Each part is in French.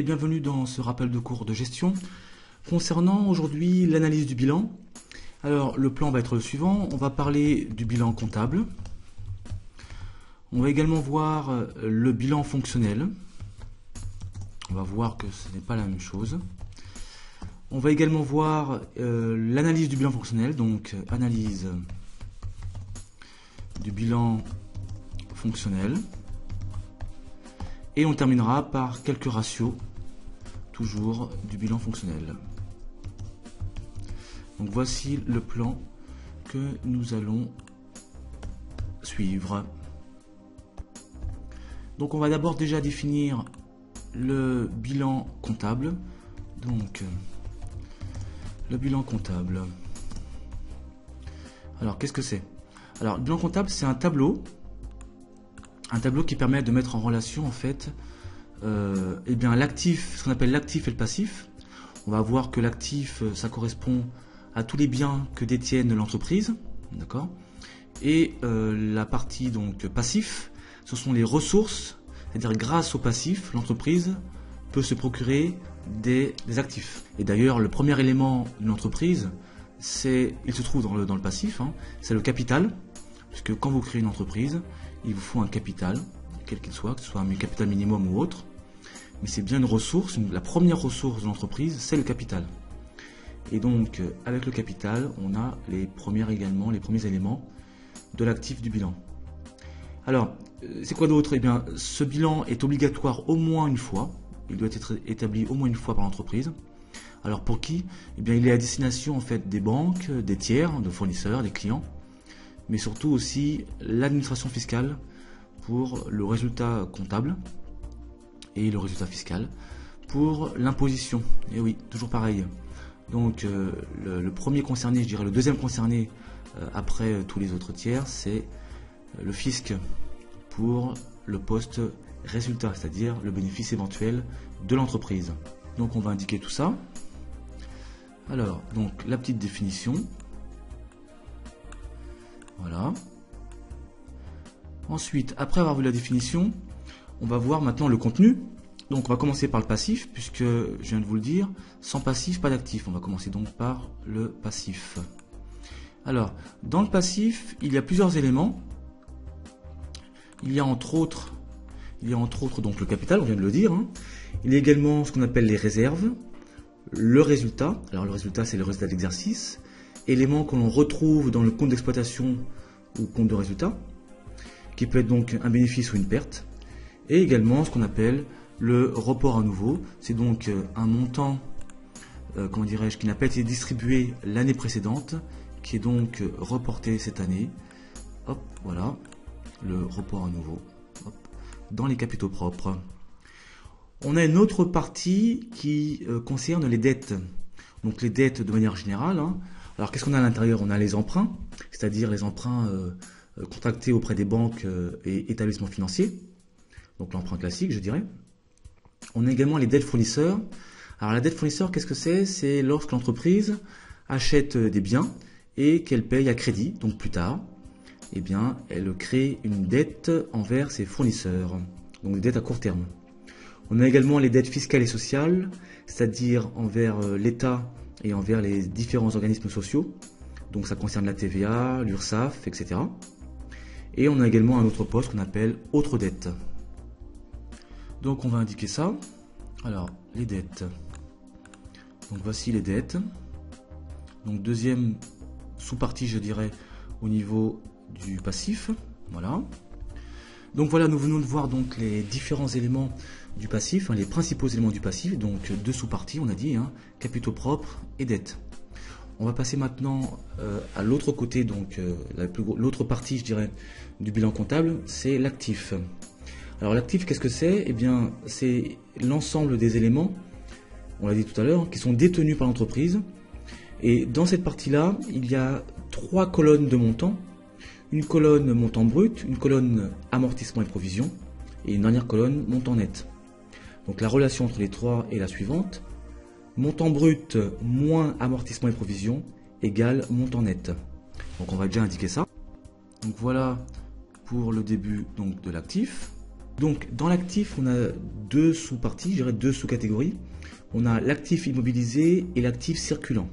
et bienvenue dans ce rappel de cours de gestion concernant aujourd'hui l'analyse du bilan. Alors le plan va être le suivant, on va parler du bilan comptable, on va également voir le bilan fonctionnel, on va voir que ce n'est pas la même chose. On va également voir l'analyse du bilan fonctionnel, donc analyse du bilan fonctionnel. Et on terminera par quelques ratios, toujours du bilan fonctionnel. Donc voici le plan que nous allons suivre. Donc on va d'abord déjà définir le bilan comptable. Donc le bilan comptable. Alors qu'est-ce que c'est? Alors le bilan comptable, c'est un tableau qui permet de mettre en relation en fait l'actif, ce qu'on appelle l'actif et le passif. On va voir que l'actif, ça correspond à tous les biens que détiennent l'entreprise, d'accord. Et la partie donc passif, ce sont les ressources, c'est-à-dire grâce au passif, l'entreprise peut se procurer des actifs. Et d'ailleurs, le premier élément d'une entreprise, il se trouve dans le passif, hein, c'est le capital, puisque quand vous créez une entreprise, il vous faut un capital, quel qu'il soit, que ce soit un capital minimum ou autre. Mais c'est bien une ressource, la première ressource de l'entreprise, c'est le capital. Et donc, avec le capital, on a les premiers éléments de l'actif du bilan. Alors, c'est quoi d'autre? Eh bien, ce bilan est obligatoire au moins une fois. Il doit être établi au moins une fois par l'entreprise. Alors, pour qui? Eh bien, il est à destination en fait des banques, des tiers, de fournisseurs, des clients, mais surtout aussi l'administration fiscale pour le résultat comptable et le résultat fiscal pour l'imposition. Et oui, toujours pareil. Donc le premier concerné, je dirais le deuxième concerné après tous les autres tiers, c'est le fisc pour le poste résultat, c'est-à-dire le bénéfice éventuel de l'entreprise. Donc on va indiquer tout ça. Alors, donc la petite définition. Voilà. Ensuite, après avoir vu la définition, on va voir maintenant le contenu. Donc on va commencer par le passif, puisque je viens de vous le dire, sans passif, pas d'actif. On va commencer donc par le passif. Alors, dans le passif, il y a plusieurs éléments. Il y a entre autres donc le capital, on vient de le dire, hein. Il y a également ce qu'on appelle les réserves, le résultat. Alors le résultat, c'est le résultat d'exercice. Élément que l'on retrouve dans le compte d'exploitation ou compte de résultat, qui peut être donc un bénéfice ou une perte, et également ce qu'on appelle le report à nouveau. C'est donc un montant, qui n'a pas été distribué l'année précédente, qui est donc reporté cette année. Hop, voilà, le report à nouveau, hop, dans les capitaux propres. On a une autre partie qui concerne les dettes. Donc les dettes de manière générale, hein. Alors qu'est-ce qu'on a à l'intérieur? On a les emprunts, c'est-à-dire les emprunts contractés auprès des banques et établissements financiers, donc l'emprunt classique je dirais. On a également les dettes fournisseurs. Alors la dette fournisseur, qu'est-ce que c'est? C'est lorsque l'entreprise achète des biens et qu'elle paye à crédit, donc plus tard, eh bien elle crée une dette envers ses fournisseurs, donc des dettes à court terme. On a également les dettes fiscales et sociales, c'est-à-dire envers l'État et envers les différents organismes sociaux. Donc ça concerne la TVA, l'URSSAF, etc. Et on a également un autre poste qu'on appelle autres dettes. Donc on va indiquer ça. Alors les dettes. Donc voici les dettes. Donc deuxième sous-partie, je dirais, au niveau du passif. Voilà. Donc voilà, nous venons de voir donc les différents éléments du passif, hein, les principaux éléments du passif, donc deux sous-parties, on a dit, hein, capitaux propres et dettes. On va passer maintenant à l'autre côté, donc l'autre partie, je dirais, du bilan comptable, c'est l'actif. Alors l'actif, qu'est-ce que c'est? Eh bien, c'est l'ensemble des éléments, on l'a dit tout à l'heure, qui sont détenus par l'entreprise. Et dans cette partie-là, il y a trois colonnes de montants. Une colonne montant brut, une colonne amortissement et provision, et une dernière colonne montant net. Donc la relation entre les trois est la suivante. Montant brut moins amortissement et provision égale montant net. Donc on va déjà indiquer ça. Donc voilà pour le début donc, de l'actif. Donc dans l'actif, on a deux sous-parties, je dirais deux sous-catégories. On a l'actif immobilisé et l'actif circulant.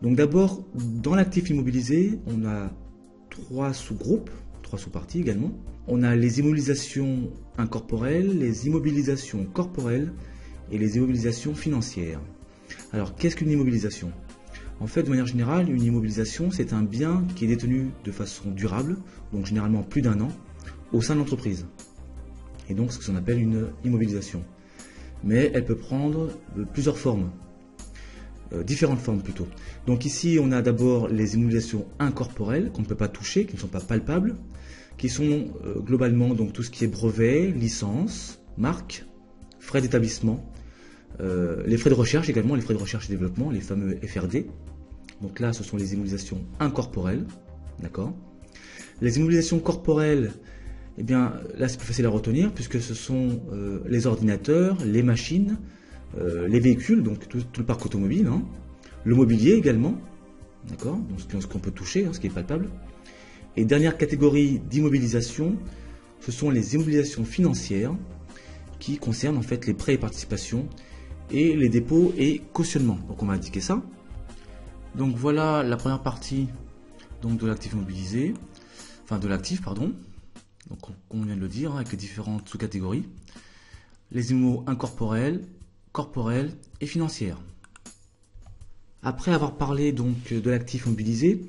Donc d'abord, dans l'actif immobilisé, on a trois sous-groupes, trois sous-parties également. On a les immobilisations incorporelles, les immobilisations corporelles et les immobilisations financières. Alors qu'est-ce qu'une immobilisation? En fait, de manière générale, une immobilisation, c'est un bien qui est détenu de façon durable, donc généralement plus d'1 an, au sein de l'entreprise. Et donc, c'est ce qu'on appelle une immobilisation. Mais elle peut prendre plusieurs formes, différentes formes plutôt. Donc ici, on a d'abord les immobilisations incorporelles, qu'on ne peut pas toucher, qui ne sont pas palpables, qui sont globalement donc tout ce qui est brevet, licence, marque, frais d'établissement, les frais de recherche également, les frais de recherche et développement, les fameux FRD. Donc là, ce sont les immobilisations incorporelles, d'accord. Les immobilisations corporelles, eh bien là c'est plus facile à retenir puisque ce sont les ordinateurs, les machines, les véhicules, donc tout le parc automobile, hein, le mobilier également, d'accord, donc ce qu'on peut toucher, hein, ce qui est palpable. Et dernière catégorie d'immobilisation, ce sont les immobilisations financières qui concernent en fait les prêts et participations et les dépôts et cautionnements. Donc on va indiquer ça. Donc voilà la première partie donc de l'actif immobilisé, enfin de l'actif pardon. Donc on vient de le dire, hein, avec les différentes sous-catégories. Les IMO incorporels, corporels et financières. Après avoir parlé donc de l'actif immobilisé,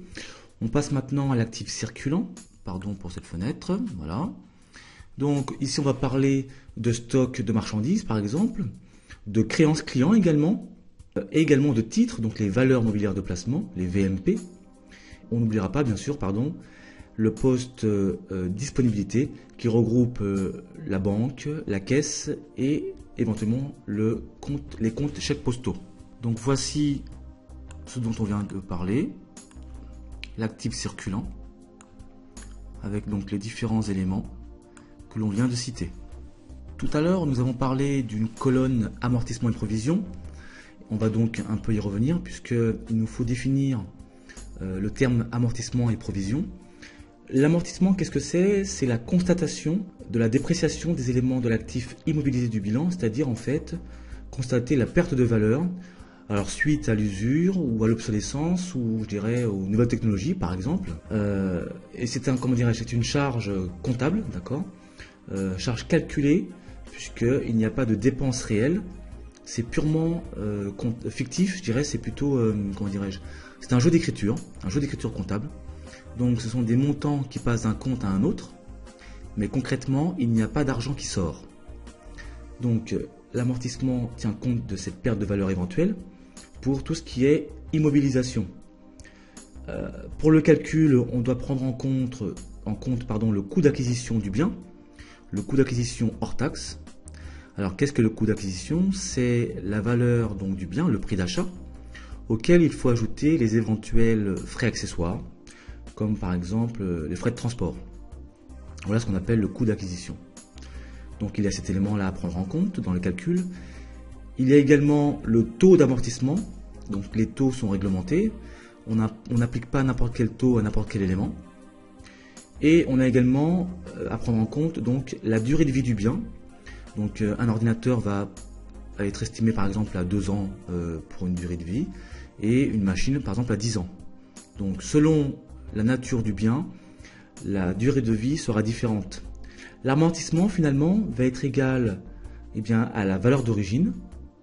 on passe maintenant à l'actif circulant. Pardon pour cette fenêtre, voilà. Donc ici on va parler de stock de marchandises par exemple, de créances clients également, et également de titres, donc les valeurs mobilières de placement, les VMP. On n'oubliera pas bien sûr, pardon, le poste disponibilité qui regroupe la banque, la caisse et éventuellement les comptes chèques postaux. Donc voici ce dont on vient de parler, l'actif circulant, avec donc les différents éléments que l'on vient de citer. Tout à l'heure, nous avons parlé d'une colonne amortissement et provision. On va donc un peu y revenir puisqu'il nous faut définir le terme amortissement et provision. L'amortissement, qu'est-ce que c'est? C'est la constatation de la dépréciation des éléments de l'actif immobilisé du bilan, c'est-à-dire en fait constater la perte de valeur, alors suite à l'usure ou à l'obsolescence ou je dirais aux nouvelles technologies par exemple. Et c'est c'est une charge comptable, d'accord, charge calculée puisqu'il n'y a pas de dépenses réelles. C'est purement fictif, je dirais, c'est plutôt, c'est un jeu d'écriture comptable. Donc ce sont des montants qui passent d'un compte à un autre, mais concrètement, il n'y a pas d'argent qui sort. Donc l'amortissement tient compte de cette perte de valeur éventuelle pour tout ce qui est immobilisation. Pour le calcul, on doit prendre en compte le coût d'acquisition du bien, le coût d'acquisition hors taxe. Alors qu'est-ce que le coût d'acquisition? C'est la valeur donc du bien, le prix d'achat, auquel il faut ajouter les éventuels frais accessoires, comme par exemple les frais de transport. Voilà ce qu'on appelle le coût d'acquisition. Donc il y a cet élément-là à prendre en compte dans le calcul. Il y a également le taux d'amortissement. Donc les taux sont réglementés. On n'applique pas n'importe quel taux à n'importe quel élément. Et on a également à prendre en compte donc la durée de vie du bien. Donc un ordinateur va être estimé par exemple à 2 ans pour une durée de vie et une machine par exemple à 10 ans. Donc selon la nature du bien, la durée de vie sera différente. L'amortissement finalement va être égal à la valeur d'origine,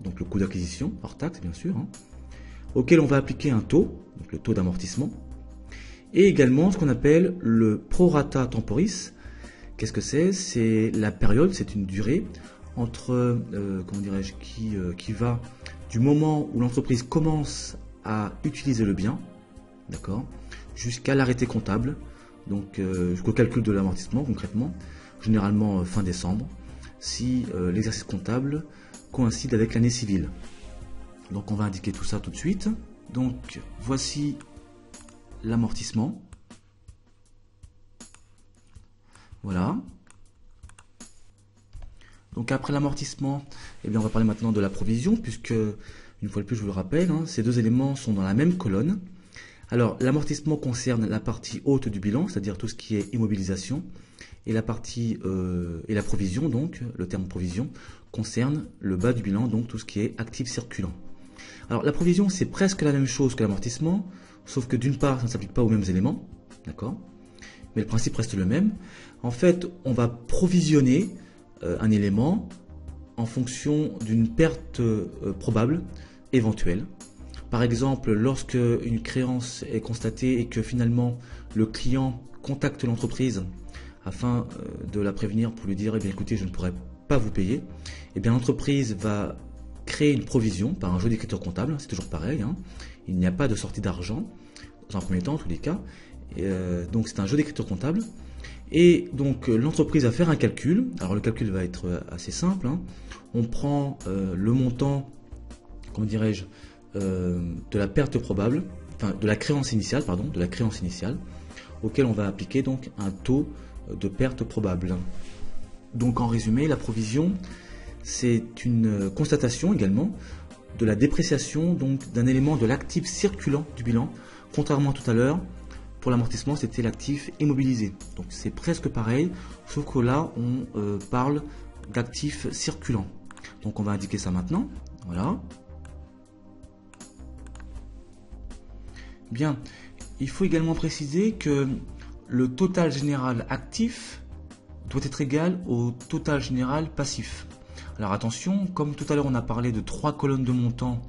donc le coût d'acquisition, hors taxe bien sûr, hein, auquel on va appliquer un taux, donc le taux d'amortissement, et également ce qu'on appelle le prorata temporis. Qu'est-ce que c'est? C'est la période, c'est une durée entre, qui va du moment où l'entreprise commence à utiliser le bien, d'accord, jusqu'à l'arrêté comptable, donc jusqu'au calcul de l'amortissement concrètement, généralement fin décembre, si l'exercice comptable coïncide avec l'année civile. Donc on va indiquer tout ça tout de suite. Donc voici l'amortissement. Voilà. Donc après l'amortissement, on va parler maintenant de la provision, puisque, une fois de plus je vous le rappelle, hein, ces deux éléments sont dans la même colonne. Alors l'amortissement concerne la partie haute du bilan, c'est-à-dire tout ce qui est immobilisation, et la partie et la provision, donc le terme provision, concerne le bas du bilan, donc tout ce qui est actif circulant. Alors la provision, c'est presque la même chose que l'amortissement, sauf que d'une part, ça ne s'applique pas aux mêmes éléments, d'accord? Mais le principe reste le même. En fait, on va provisionner un élément en fonction d'une perte probable, éventuelle. Par exemple, lorsque une créance est constatée et que finalement le client contacte l'entreprise afin de la prévenir pour lui dire eh bien, écoutez, je ne pourrai pas vous payer, eh bien l'entreprise va créer une provision par un jeu d'écriture comptable, c'est toujours pareil, hein. Il n'y a pas de sortie d'argent, dans un premier temps en tous les cas, donc c'est un jeu d'écriture comptable, et donc l'entreprise va faire un calcul. Alors le calcul va être assez simple, hein. On prend le montant, comment dirais-je, de la perte probable, enfin de la créance initiale, auquel on va appliquer donc un taux de perte probable. Donc en résumé, la provision, c'est une constatation également de la dépréciation donc d'un élément de l'actif circulant du bilan. Contrairement à tout à l'heure, pour l'amortissement, c'était l'actif immobilisé. Donc c'est presque pareil, sauf que là, on parle d'actif circulant. Donc on va indiquer ça maintenant. Voilà. Bien, il faut également préciser que le total général actif doit être égal au total général passif. Alors attention, comme tout à l'heure on a parlé de 3 colonnes de montant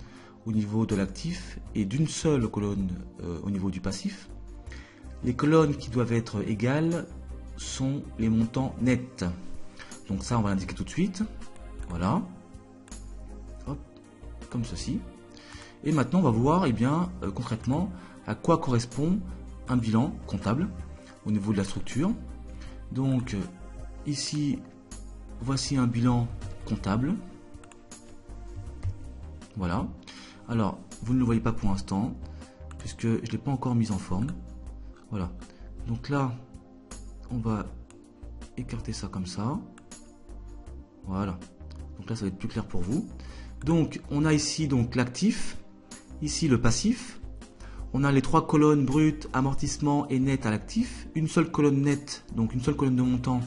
au niveau de l'actif et d'une seule colonne au niveau du passif, les colonnes qui doivent être égales sont les montants nets. Donc ça on va l'indiquer tout de suite. Voilà. Hop, comme ceci. Et maintenant on va voir concrètement à quoi correspond un bilan comptable au niveau de la structure. Donc ici voici un bilan comptable. Voilà. Alors vous ne le voyez pas pour l'instant puisque je ne l'ai pas encore mis en forme. Voilà. Donc là on va écarter ça comme ça. Voilà. Donc là ça va être plus clair pour vous. Donc on a ici donc l'actif, ici le passif. On a les 3 colonnes brutes, amortissement et net à l'actif, une seule colonne nette, donc une seule colonne de montant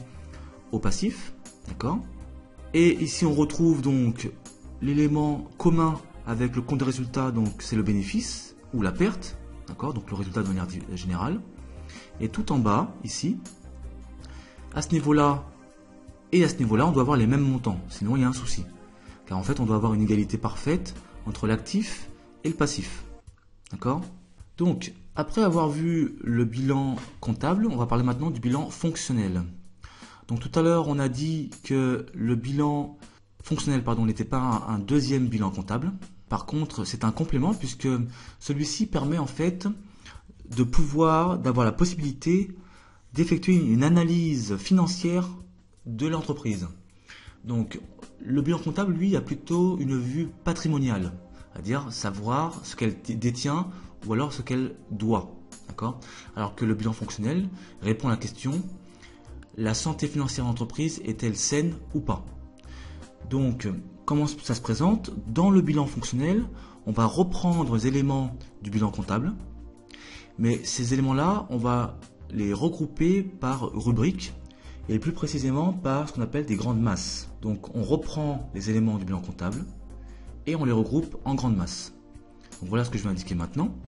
au passif, d'accord. Et ici on retrouve donc l'élément commun avec le compte de résultat, donc c'est le bénéfice ou la perte, d'accord, donc le résultat de manière générale. Et tout en bas, ici, à ce niveau-là et à ce niveau-là, on doit avoir les mêmes montants, sinon il y a un souci. Car en fait, on doit avoir une égalité parfaite entre l'actif et le passif, d'accord. Donc, après avoir vu le bilan comptable, on va parler maintenant du bilan fonctionnel. Donc tout à l'heure, on a dit que le bilan fonctionnel n'était pas un deuxième bilan comptable. Par contre, c'est un complément puisque celui-ci permet en fait d'avoir la possibilité d'effectuer une analyse financière de l'entreprise. Donc le bilan comptable, lui, a plutôt une vue patrimoniale, c'est-à-dire savoir ce qu'elle détient ou alors ce qu'elle doit, d'accord. Alors que le bilan fonctionnel répond à la question: la santé financière de l'entreprise est-elle saine ou pas? Donc, comment ça se présente? Dans le bilan fonctionnel, on va reprendre les éléments du bilan comptable, mais ces éléments-là, on va les regrouper par rubrique et plus précisément par ce qu'on appelle des grandes masses. Donc, on reprend les éléments du bilan comptable et on les regroupe en grandes masses. Donc, voilà ce que je vais indiquer maintenant.